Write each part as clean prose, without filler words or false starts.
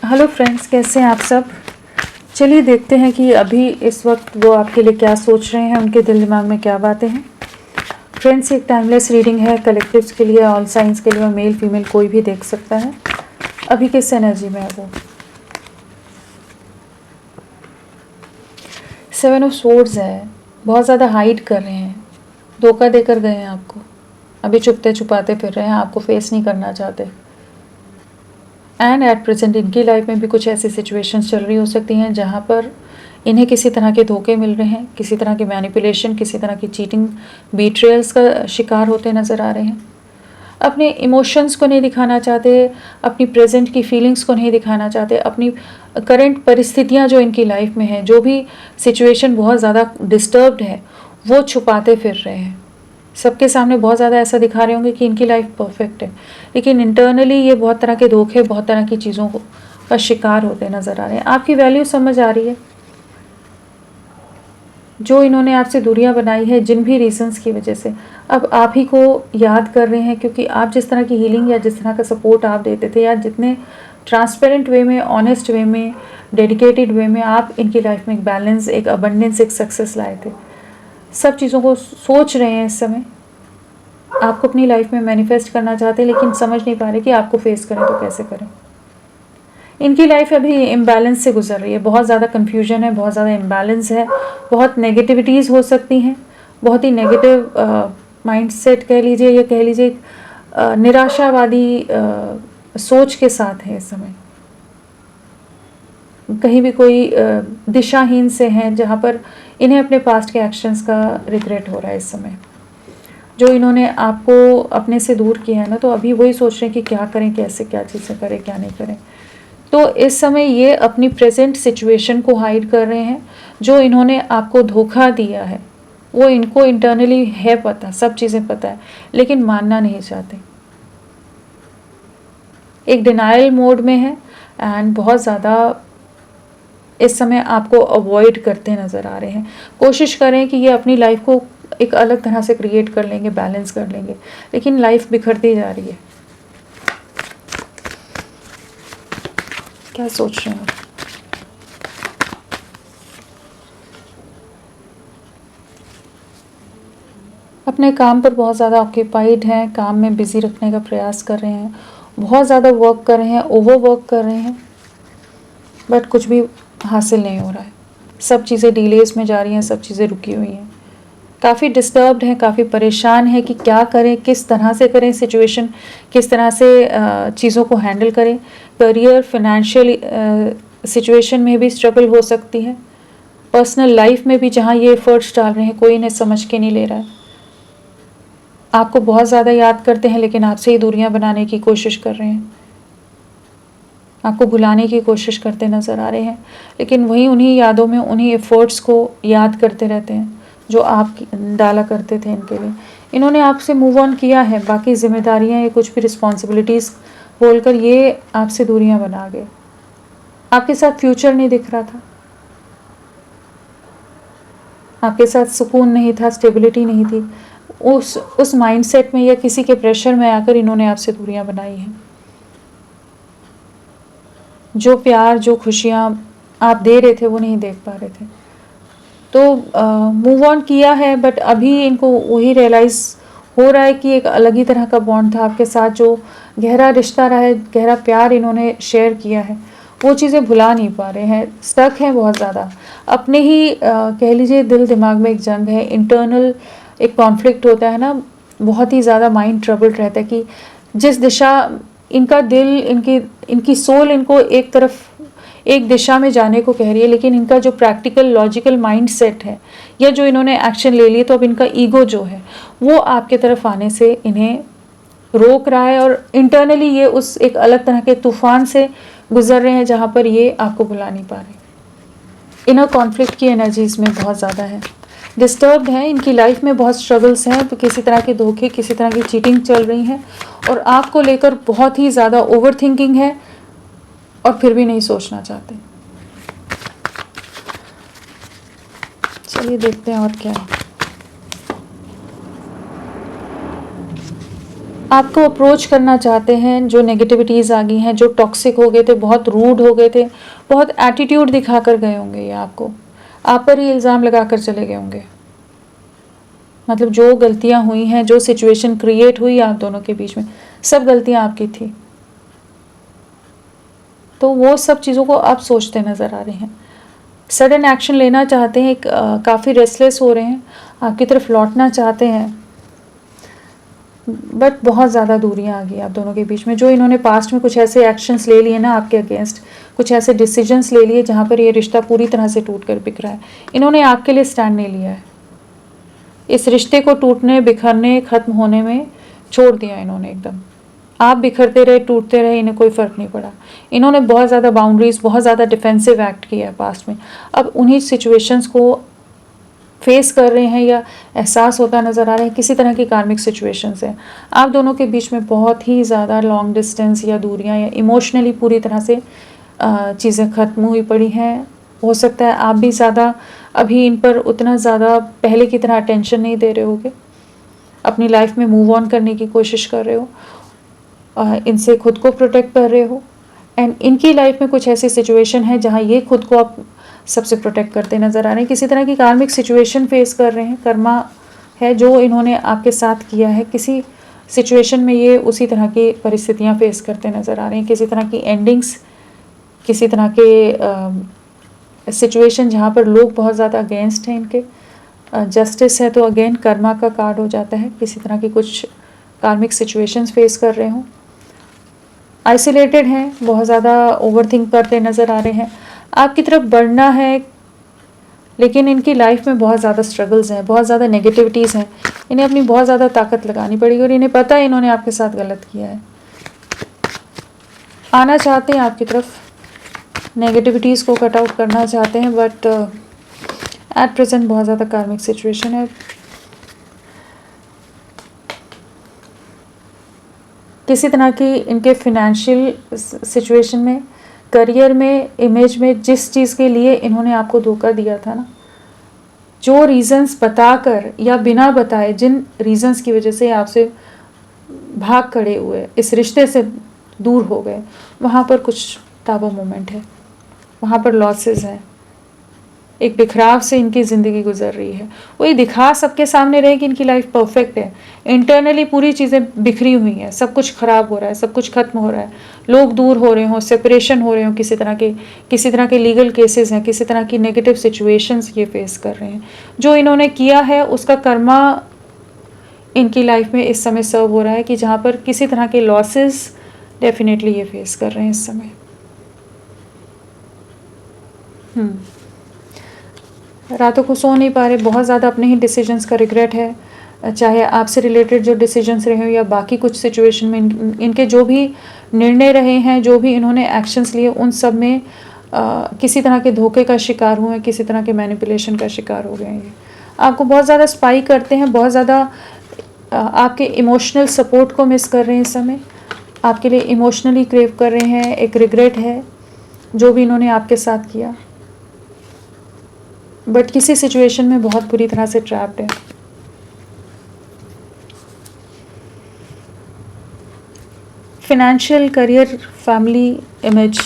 Hello friends, कैसे हैं आप सब। चलिए देखते हैं कि अभी इस वक्त वो आपके लिए क्या सोच रहे हैं, उनके दिल दिमाग में क्या बातें हैं। फ्रेंड्स, एक टाइमलेस रीडिंग है, कलेक्टिव्स के लिए, ऑल साइंस के लिए, और मेल फीमेल कोई भी देख सकता है। अभी किस एनर्जी में है वो। 7 ऑफ स्वॉर्ड्स है, बहुत ज़्यादा हाइड कर रहे हैं, धोखा देकर गए हैं आपको, अभी छुपते छुपाते फिर रहे हैं, आपको फेस नहीं करना चाहते। एंड एट प्रेजेंट इनकी लाइफ में भी कुछ ऐसी सिचुएशंस चल रही हो सकती हैं जहाँ पर इन्हें किसी तरह के धोखे मिल रहे हैं, किसी तरह की मैनिपुलेशन, किसी तरह की चीटिंग, बीट्रेयल्स का शिकार होते नज़र आ रहे हैं। अपने इमोशंस को नहीं दिखाना चाहते, अपनी प्रेजेंट की फीलिंग्स को नहीं दिखाना चाहते, अपनी करंट परिस्थितियाँ जो इनकी लाइफ में है, जो भी सिचुएशन बहुत ज़्यादा डिस्टर्ब्ड है, वो छुपाते फिर रहे हैं। सबके सामने बहुत ज़्यादा ऐसा दिखा रहे होंगे कि इनकी लाइफ परफेक्ट है, लेकिन इंटरनली ये बहुत तरह के धोखे, बहुत तरह की चीज़ों को का शिकार होते नज़र आ रहे हैं। आपकी वैल्यू समझ आ रही है। जो इन्होंने आपसे दूरियां बनाई है, जिन भी रीजंस की वजह से, अब आप ही को याद कर रहे हैं, क्योंकि आप जिस तरह की हीलिंग या जिस तरह का सपोर्ट आप देते थे, या जितने ट्रांसपेरेंट वे में, ऑनेस्ट वे में, डेडिकेटेड वे में आप इनकी लाइफ में एक बैलेंस, एक अबंडेंस, एक सक्सेस लाए थे, सब चीज़ों को सोच रहे हैं इस समय। आपको अपनी लाइफ में मैनिफेस्ट करना चाहते हैं, लेकिन समझ नहीं पा रहे कि आपको फेस करें तो कैसे करें। इनकी लाइफ अभी इम्बैलेंस से गुजर रही है, बहुत ज़्यादा कन्फ्यूजन है, बहुत ज़्यादा इम्बैलेंस है, बहुत नेगेटिविटीज़ हो सकती हैं, बहुत ही नेगेटिव माइंडसेट कह लीजिए, या कह लीजिए निराशावादी सोच के साथ है इस समय। कहीं भी कोई दिशाहीन से हैं, जहाँ पर इन्हें अपने पास्ट के एक्शंस का रिग्रेट हो रहा है इस समय। जो इन्होंने आपको अपने से दूर किया है ना, तो अभी वही सोच रहे हैं कि क्या करें, कैसे, क्या चीज़ें करें, क्या नहीं करें। तो इस समय ये अपनी प्रेजेंट सिचुएशन को हाइड कर रहे हैं। जो इन्होंने आपको धोखा दिया है, वो इनको इंटरनली है पता, सब चीज़ें पता है, लेकिन मानना नहीं चाहते। एक डिनायल मोड में है, एंड बहुत ज़्यादा इस समय आपको अवॉइड करते नज़र आ रहे हैं। कोशिश करें कि ये अपनी लाइफ को एक अलग तरह से क्रिएट कर लेंगे, बैलेंस कर लेंगे, लेकिन लाइफ बिखरती जा रही है। क्या सोच रहे हैं आप? अपने काम पर बहुत ज़्यादा ऑक्यूपाइड हैं, काम में बिजी रखने का प्रयास कर रहे हैं, बहुत ज़्यादा वर्क कर रहे हैं, ओवर वर्क कर रहे हैं, बट कुछ भी हासिल नहीं हो रहा है। सब चीज़ें डिलेस में जा रही हैं, सब चीज़ें रुकी हुई हैं। काफ़ी डिस्टर्ब्ड हैं, काफ़ी परेशान हैं कि क्या करें, किस तरह से करें, सिचुएशन किस तरह से चीज़ों को हैंडल करें। करियर, फाइनेंशियल सिचुएशन में भी स्ट्रगल हो सकती है। पर्सनल लाइफ में भी जहाँ ये एफर्ट्स डाल रहे हैं, कोई इन्हें समझ के नहीं ले रहा है। आपको बहुत ज़्यादा याद करते हैं, लेकिन आपसे ही दूरियां बनाने की कोशिश कर रहे हैं, आपको भुलाने की कोशिश करते नज़र आ रहे हैं, लेकिन वही उन्हीं यादों में, उन्हीं एफर्ट्स को याद करते रहते हैं जो आप डाला करते थे इनके लिए। इन्होंने आपसे मूव ऑन किया है, बाकी जिम्मेदारियां या कुछ भी रिस्पॉन्सिबिलिटीज़ बोलकर ये आपसे दूरियां बना गए। आपके साथ फ्यूचर नहीं दिख रहा था, आपके साथ सुकून नहीं था, स्टेबिलिटी नहीं थी। उस माइंडसेट में या किसी के प्रेशर में आकर इन्होंने आपसे दूरियां बनाई हैं। जो प्यार, जो खुशियाँ आप दे रहे थे, वो नहीं देख पा रहे थे, तो मूव ऑन किया है, बट अभी इनको वही रियलाइज़ हो रहा है कि एक अलग ही तरह का बॉन्ड था आपके साथ, जो गहरा रिश्ता रहा है, गहरा प्यार इन्होंने शेयर किया है, वो चीज़ें भुला नहीं पा रहे हैं। स्टक हैं बहुत ज़्यादा अपने ही कह लीजिए दिल दिमाग में एक जंग है, इंटरनल एक कॉन्फ्लिक्ट होता है ना, बहुत ही ज़्यादा माइंड ट्रबल्ड रहता है कि जिस दिशा इनका दिल, इनकी सोल इनको एक तरफ, एक दिशा में जाने को कह रही है, लेकिन इनका जो प्रैक्टिकल लॉजिकल माइंड सेट है, या जो इन्होंने एक्शन ले लिए, तो अब इनका ईगो जो है वो आपके तरफ आने से इन्हें रोक रहा है, और इंटरनली ये उस एक अलग तरह के तूफान से गुजर रहे हैं जहाँ पर ये आपको भुला नहीं पा रहे। इनर कॉन्फ्लिक्ट की एनर्जीज में बहुत ज़्यादा है, डिस्टर्ब्ड है, इनकी लाइफ में बहुत स्ट्रगल्स हैं, तो किसी तरह के धोखे, किसी तरह की चीटिंग चल रही हैं, और आपको लेकर बहुत ही ज़्यादा ओवर थिंकिंग है, और फिर भी नहीं सोचना चाहते। चलिए देखते हैं और क्या है। आपको अप्रोच करना चाहते हैं, जो नेगेटिविटीज़ आ गई हैं, जो टॉक्सिक हो गए थे, बहुत रूड हो गए थे, बहुत एटीट्यूड दिखा कर गए होंगे, ये आपको आप पर ही इल्ज़ाम लगा कर चले गए होंगे। मतलब जो गलतियां हुई हैं, जो सिचुएशन क्रिएट हुई आप दोनों के बीच में, सब गलतियां आपकी थी। तो वो सब चीज़ों को आप सोचते नज़र आ रहे हैं, सडन एक्शन लेना चाहते हैं, काफ़ी रेस्टलेस हो रहे हैं, आपकी तरफ लौटना चाहते हैं, बट बहुत ज़्यादा दूरियां आ गई आप दोनों के बीच में। जो इन्होंने पास्ट में कुछ ऐसे एक्शंस ले लिए ना आपके अगेंस्ट, कुछ ऐसे डिसीजंस ले लिए जहाँ पर ये रिश्ता पूरी तरह से टूट कर बिखरा है, इन्होंने आपके लिए स्टैंड नहीं लिया है। इस रिश्ते को टूटने, बिखरने, ख़त्म होने में छोड़ दिया इन्होंने एकदम। आप बिखरते रहे, टूटते रहे, इन्हें कोई फ़र्क नहीं पड़ा। इन्होंने बहुत ज़्यादा बाउंड्रीज, बहुत ज़्यादा डिफेंसिव एक्ट किया है पास्ट में। अब उन्हीं सिचुएशंस को फेस कर रहे हैं या एहसास होता नज़र आ रहा है, किसी तरह की कार्मिक सिचुएशंस हैं। आप दोनों के बीच में बहुत ही ज़्यादा लॉन्ग डिस्टेंस या दूरियां, या इमोशनली पूरी तरह से चीज़ें ख़त्म हुई पड़ी हैं। हो सकता है आप भी ज़्यादा अभी इन पर उतना ज़्यादा पहले की तरह अटेंशन नहीं दे रहे होगे, अपनी लाइफ में मूव ऑन करने की कोशिश कर रहे हो, इनसे खुद को प्रोटेक्ट कर रहे हो, एंड इनकी लाइफ में कुछ ऐसी सिचुएशन है जहाँ ये खुद को आप सबसे प्रोटेक्ट करते नज़र आ रहे हैं। किसी तरह की कार्मिक सिचुएशन फेस कर रहे हैं, कर्मा है जो इन्होंने आपके साथ किया है, किसी सिचुएशन में ये उसी तरह की परिस्थितियाँ फेस करते नज़र आ रहे हैं, किसी तरह की एंडिंग्स, किसी तरह के सिचुएशन जहाँ पर लोग बहुत ज़्यादा अगेंस्ट हैं इनके। जस्टिस है तो अगेन कर्मा का कार्ड हो जाता है, किसी तरह की कुछ कार्मिक सिचुएशंस फेस कर रहे हों, आइसोलेटेड हैं, बहुत ज़्यादा ओवरथिंक करते नज़र आ रहे हैं, आपकी तरफ बढ़ना है, लेकिन इनकी लाइफ में बहुत ज़्यादा स्ट्रगल्स हैं, बहुत ज़्यादा नेगेटिविटीज़ हैं, इन्हें अपनी बहुत ज़्यादा ताकत लगानी पड़ेगी, और इन्हें पता है इन्होंने आपके साथ गलत किया है। आना चाहते हैं आपकी तरफ, नेगेटिविटीज़ को कट आउट करना चाहते हैं, बट एट प्रेजेंट बहुत ज़्यादा कार्मिक सिचुएशन है। किसी तरह की इनके फिनेंशियल सिचुएशन में, करियर में, इमेज में, जिस चीज़ के लिए इन्होंने आपको धोखा दिया था ना, जो रीज़न्स बताकर या बिना बताए, जिन रीज़न्स की वजह से आपसे भाग खड़े हुए, इस रिश्ते से दूर हो गए, वहाँ पर कुछ ताबा मोमेंट है, वहाँ पर लॉसेस हैं, एक बिखराव से इनकी ज़िंदगी गुजर रही है। वही दिखा सबके सामने रहे कि इनकी लाइफ परफेक्ट है, इंटरनली पूरी चीज़ें बिखरी हुई हैं, सब कुछ ख़राब हो रहा है, सब कुछ ख़त्म हो रहा है, लोग दूर हो रहे हों, सेपरेशन हो रहे हों, किसी तरह के लीगल केसेस हैं, किसी तरह की नेगेटिव सिचुएशंस ये फेस कर रहे हैं। जो इन्होंने किया है उसका कर्मा इनकी लाइफ में इस समय सर्व हो रहा है, कि जहाँ पर किसी तरह के लॉसेस डेफिनेटली ये फेस कर रहे हैं इस समय। रातों को सो नहीं पा रहे, बहुत ज़्यादा अपने ही डिसीजंस का रिग्रेट है, चाहे आपसे रिलेटेड जो डिसीजंस रहे हो या बाकी कुछ सिचुएशन में इनके जो भी निर्णय रहे हैं, जो भी इन्होंने एक्शंस लिए, उन सब में किसी तरह के धोखे का शिकार हुए हैं, किसी तरह के मैनिपुलेशन का शिकार हो गए हैं। ये आपको बहुत ज़्यादा स्पाई करते हैं, बहुत ज़्यादा आपके इमोशनल सपोर्ट को मिस कर रहे हैं इस समय, आपके लिए इमोशनली क्रेव कर रहे हैं, एक रिग्रेट है जो भी इन्होंने आपके साथ किया, बट किसी सिचुएशन में बहुत बुरी तरह से ट्रैप्ड है। फिनेंशियल, करियर, फैमिली, इमेज,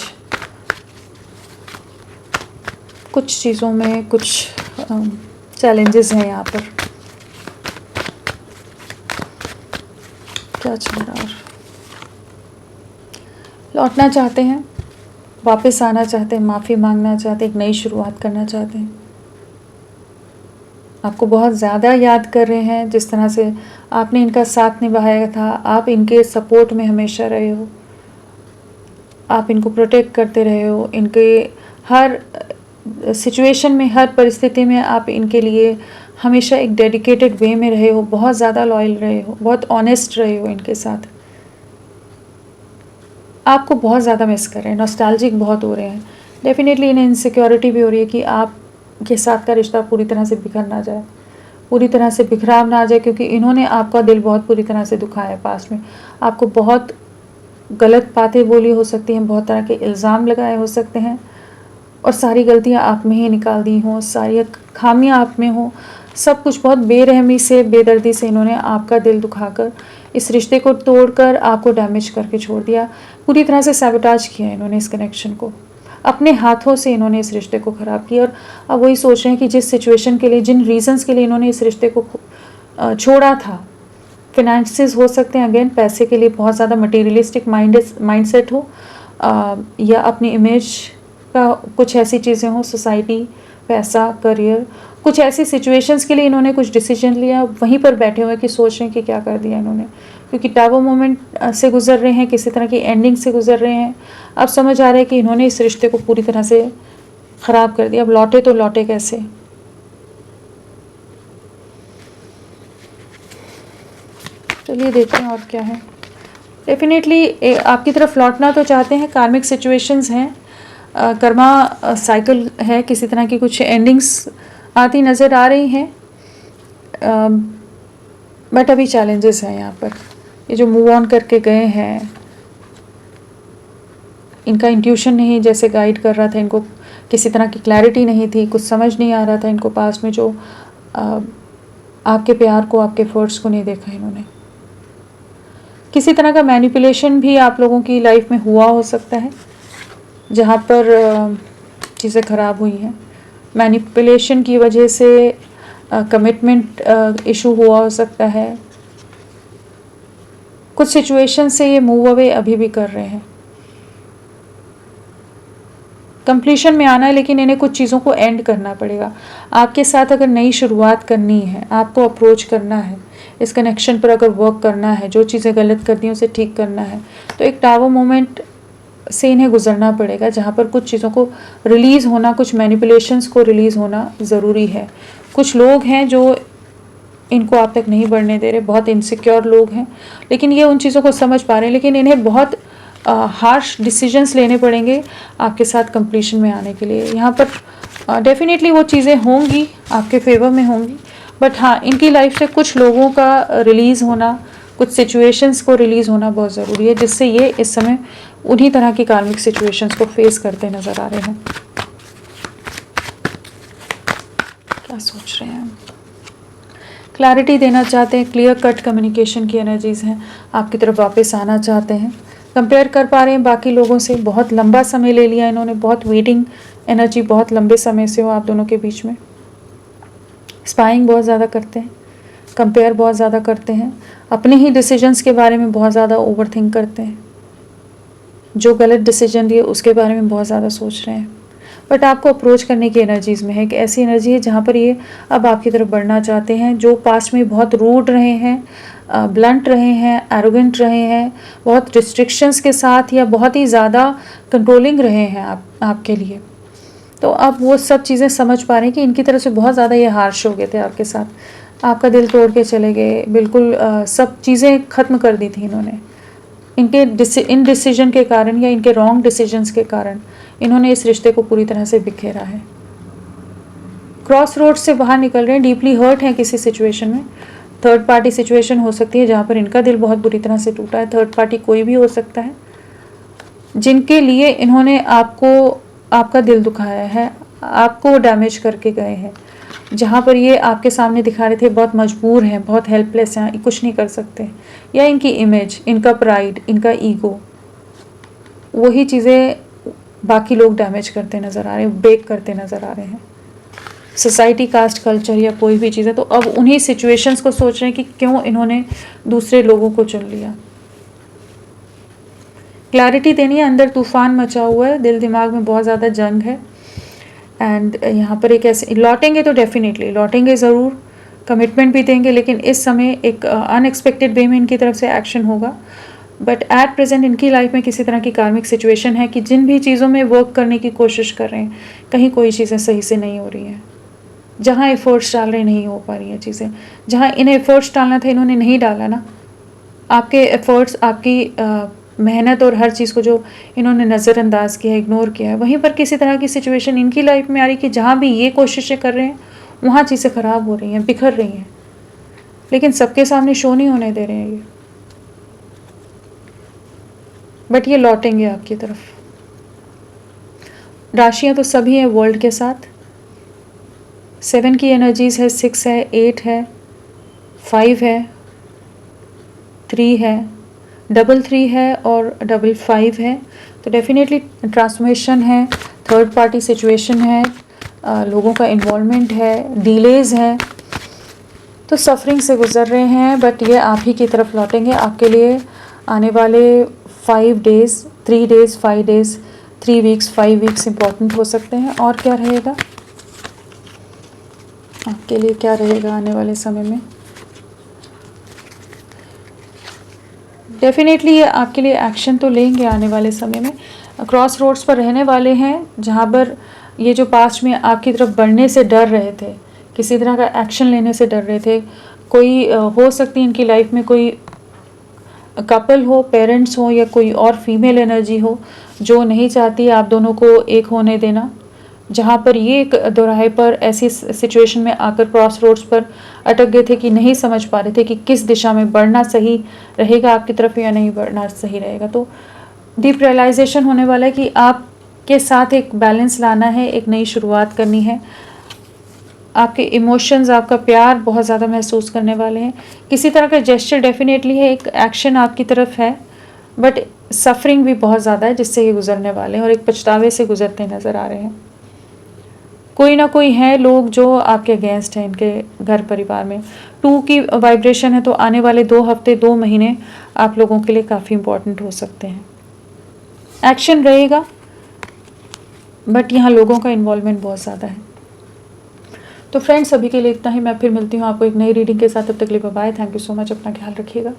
कुछ चीज़ों में कुछ चैलेंजेस हैं यहाँ पर। क्या चल रहा है? लौटना चाहते हैं, वापस आना चाहते हैं, माफ़ी मांगना चाहते हैं, एक नई शुरुआत करना चाहते हैं, आपको बहुत ज़्यादा याद कर रहे हैं, जिस तरह से आपने इनका साथ निभाया था, आप इनके सपोर्ट में हमेशा रहे हो, आप इनको प्रोटेक्ट करते रहे हो, इनके हर सिचुएशन में, हर परिस्थिति में आप इनके लिए हमेशा एक डेडिकेटेड वे में रहे हो, बहुत ज़्यादा लॉयल रहे हो, बहुत ऑनेस्ट रहे हो इनके साथ। आपको बहुत ज़्यादा मिस कर रहे हैं, नॉस्टैल्जिक बहुत हो रहे हैं, डेफिनेटली इन्हें इनसिक्योरिटी भी हो रही है कि आप के साथ का रिश्ता पूरी तरह से बिखर ना जाए, पूरी तरह से बिखराव ना आ जाए, क्योंकि इन्होंने आपका दिल बहुत पूरी तरह से दुखाया है पास्ट में, आपको बहुत गलत बातें बोली हो सकती हैं, बहुत तरह के इल्ज़ाम लगाए हो सकते हैं, और सारी गलतियां आप में ही निकाल दी हों, सारी खामियां आप में हों, सब कुछ बहुत बेरहमी से, बेदर्दी से इन्होंने आपका दिल दुखाकर, इस रिश्ते को तोड़कर आपको डैमेज करके छोड़ दिया। पूरी तरह से सैबोटाज किया इन्होंने इस कनेक्शन को, अपने हाथों से इन्होंने इस रिश्ते को ख़राब किया। और अब वही सोच रहे हैं कि जिस सिचुएशन के लिए, जिन रीजंस के लिए इन्होंने इस रिश्ते को छोड़ा था, फिनेंसेस हो सकते हैं, अगेन पैसे के लिए बहुत ज़्यादा मटेरियलिस्टिक माइंडसेट हो, या अपनी इमेज का कुछ ऐसी चीज़ें हों, सोसाइटी, पैसा, करियर, कुछ ऐसी सिचुएशंस के लिए इन्होंने कुछ डिसीजन लिया, वहीं पर बैठे हुए कि सोच रहे हैं कि क्या कर दिया इन्होंने, क्योंकि टावर मोमेंट से गुजर रहे हैं, किसी तरह की एंडिंग से गुजर रहे हैं। अब समझ आ रहा है कि इन्होंने इस रिश्ते को पूरी तरह से ख़राब कर दिया। अब लौटे तो लौटे कैसे? चलिए देखते हैं और क्या है। डेफिनेटली आपकी तरफ लौटना तो चाहते हैं, कार्मिक सिचुएशंस हैं, कर्मा साइकिल है, किसी तरह की कुछ एंडिंग्स आती नज़र आ रही हैं, बट अभी चैलेंजेस हैं यहाँ पर। ये जो मूव ऑन करके गए हैं, इनका इंट्यूशन नहीं जैसे गाइड कर रहा था, इनको किसी तरह की क्लैरिटी नहीं थी, कुछ समझ नहीं आ रहा था इनको पास्ट में, जो आपके प्यार को, आपके एफर्ट्स को नहीं देखा इन्होंने। किसी तरह का मैनिपुलेशन भी आप लोगों की लाइफ में हुआ हो सकता है, जहाँ पर चीज़ें ख़राब हुई हैं। मैनिपुलेशन की वजह से कमिटमेंट इशू हुआ हो सकता है। कुछ सिचुएशन से ये मूव अवे अभी भी कर रहे हैं, कंप्लीशन में आना है, लेकिन इन्हें कुछ चीज़ों को एंड करना पड़ेगा। आपके साथ अगर नई शुरुआत करनी है, आपको अप्रोच करना है, इस कनेक्शन पर अगर वर्क करना है, जो चीज़ें गलत करती हैं उसे ठीक करना है, तो एक टावर मोमेंट से इन्हें गुजरना पड़ेगा, जहाँ पर कुछ चीज़ों को रिलीज़ होना, कुछ मैनिपुलेशंस को रिलीज़ होना ज़रूरी है। कुछ लोग हैं जो इनको आप तक नहीं बढ़ने दे रहे, बहुत इनसिक्योर लोग हैं, लेकिन ये उन चीज़ों को समझ पा रहे हैं, लेकिन इन्हें बहुत हार्श डिसीजंस लेने पड़ेंगे आपके साथ कंप्लीशन में आने के लिए। यहाँ पर डेफिनेटली वो चीज़ें होंगी, आपके फेवर में होंगी, बट हाँ, इनकी लाइफ से कुछ लोगों का रिलीज़ होना, कुछ सिचुएशंस को रिलीज़ होना बहुत ज़रूरी है, जिससे ये इस समय उन्हीं तरह की कार्मिक सिचुएशंस को फेस करते नज़र आ रहे हैं। क्या सोच रहे हैं? क्लैरिटी देना चाहते हैं, क्लियर कट कम्युनिकेशन की एनर्जीज़ हैं, आपकी तरफ वापस आना चाहते हैं, कंपेयर कर पा रहे हैं बाकी लोगों से। बहुत लंबा समय ले लिया इन्होंने, बहुत वेटिंग एनर्जी बहुत लंबे समय से हो आप दोनों के बीच में। स्पाइंग बहुत ज़्यादा करते हैं, कंपेयर बहुत ज़्यादा करते हैं, अपने ही डिसीजंस के बारे में बहुत ज़्यादा ओवरथिंक करते हैं, जो गलत डिसीजन लिए उसके बारे में बहुत ज़्यादा सोच रहे हैं। बट आपको अप्रोच करने की एनर्जीज़ में है, कि ऐसी एनर्जी है जहाँ पर ये अब आपकी तरफ बढ़ना चाहते हैं। जो पास्ट में बहुत रूड रहे हैं, ब्लंट रहे हैं, एरोगेंट रहे हैं, बहुत रिस्ट्रिक्शंस के साथ या बहुत ही ज़्यादा कंट्रोलिंग रहे हैं आपके लिए, तो अब वो सब चीज़ें समझ पा रहे हैं कि इनकी तरफ से बहुत ज़्यादा ये हार्श हो गए थे आपके साथ, आपका दिल तोड़ के चले गए, बिल्कुल सब चीज़ें ख़त्म कर दी थी इन्होंने। इनके इन डिसीजन के कारण या इनके रॉन्ग डिसीजंस के कारण इन्होंने इस रिश्ते को पूरी तरह से बिखेरा है। क्रॉस रोड से बाहर निकल रहे हैं, डीपली हर्ट हैं किसी सिचुएशन में। थर्ड पार्टी सिचुएशन हो सकती है जहाँ पर इनका दिल बहुत बुरी तरह से टूटा है। थर्ड पार्टी कोई भी हो सकता है, जिनके लिए इन्होंने आपका दिल दुखाया है, आपको डैमेज करके गए हैं, जहाँ पर ये आपके सामने दिखा रहे थे बहुत मजबूर हैं, बहुत हेल्पलेस हैं, कुछ नहीं कर सकते, या इनकी इमेज, इनका प्राइड, इनका ईगो, वही चीज़ें बाकी लोग डैमेज करते नज़र आ रहे हैं, ब्रेक करते नज़र आ रहे हैं। सोसाइटी, कास्ट, कल्चर या कोई भी चीज़ें, तो अब उन्हीं सिचुएशंस को सोच रहे हैं कि क्यों इन्होंने दूसरे लोगों को चुन लिया। क्लैरिटी देनी है, अंदर तूफान मचा हुआ है, दिल दिमाग में बहुत ज़्यादा जंग है। एंड यहाँ पर एक ऐसे लौटेंगे तो डेफिनेटली लौटेंगे ज़रूर, कमिटमेंट भी देंगे, लेकिन इस समय एक अनएक्सपेक्टेड वे में इनकी तरफ से एक्शन होगा। बट एट प्रेजेंट इनकी लाइफ में किसी तरह की कार्मिक सिचुएशन है कि जिन भी चीज़ों में वर्क करने की कोशिश कर रहे हैं, कहीं कोई चीज़ें सही से नहीं हो रही हैं, जहाँ एफर्ट्स डाल रहे नहीं हो पा रही हैं चीज़ें, जहाँ इन्हें एफर्ट्स डालना था इन्होंने नहीं डाला ना। आपके एफर्ट्स, आपकी मेहनत और हर चीज़ को जो इन्होंने नज़रअंदाज किया, इग्नोर किया है, वहीं पर किसी तरह की सिचुएशन इनकी लाइफ में आ रही कि जहाँ भी ये कोशिशें कर रहे हैं वहाँ चीज़ें ख़राब हो रही हैं, बिखर रही हैं, लेकिन सबके सामने शो नहीं होने दे रहे हैं ये। बट ये लौटेंगे आपकी तरफ। राशियाँ तो सभी हैं वर्ल्ड के साथ, 7 की एनर्जीज है, 6 है, 8 है, 5 है, 3 है, 3 है और 5 है। तो डेफिनेटली ट्रांसफॉर्मेशन है, थर्ड पार्टी सिचुएशन है, लोगों का इन्वॉल्वमेंट है, डिलेज है, तो सफरिंग से गुजर रहे हैं। बट ये आप ही की तरफ लौटेंगे। आपके लिए आने वाले 5 days, 3 days, 5 days, 3 weeks, 5 weeks important हो सकते हैं। और क्या रहेगा आपके लिए, क्या रहेगा आने वाले समय में? डेफिनेटली ये आपके लिए एक्शन तो लेंगे आने वाले समय में। क्रॉस रोड्स पर रहने वाले हैं, जहाँ पर ये जो पास्ट में आपकी तरफ बढ़ने से डर रहे थे, किसी तरह का एक्शन लेने से डर रहे थे, कोई हो सकती है इनकी लाइफ में कोई कपल हो, पेरेंट्स हो या कोई और फीमेल एनर्जी हो जो नहीं चाहती आप दोनों को एक होने देना, जहाँ पर ये एक दोराहे पर ऐसी सिचुएशन में आकर क्रॉस रोड्स पर अटक गए थे कि नहीं समझ पा रहे थे कि किस दिशा में बढ़ना सही रहेगा आपकी तरफ या नहीं बढ़ना सही रहेगा। तो डीप रियलाइजेशन होने वाला है कि आपके साथ एक बैलेंस लाना है, एक नई शुरुआत करनी है। आपके इमोशंस, आपका प्यार बहुत ज़्यादा महसूस करने वाले हैं। किसी तरह का जेस्चर डेफिनेटली है, एक एक्शन आपकी तरफ है, बट सफरिंग भी बहुत ज़्यादा है जिससे ये गुजरने वाले हैं और एक पछतावे से गुजरते नज़र आ रहे हैं। कोई ना कोई है लोग जो आपके अगेंस्ट हैं इनके घर परिवार में। 2 की वाइब्रेशन है, तो आने वाले 2 हफ्ते, 2 महीने आप लोगों के लिए काफ़ी इम्पोर्टेंट हो सकते हैं। एक्शन रहेगा, बट यहाँ लोगों का इन्वॉल्वमेंट बहुत ज़्यादा है। तो फ्रेंड्स, अभी के लिए इतना ही। मैं फिर मिलती हूँ आपको एक नई रीडिंग के साथ। तब तक के लिए bye. Thank you so much. अपना ख्याल रखिएगा।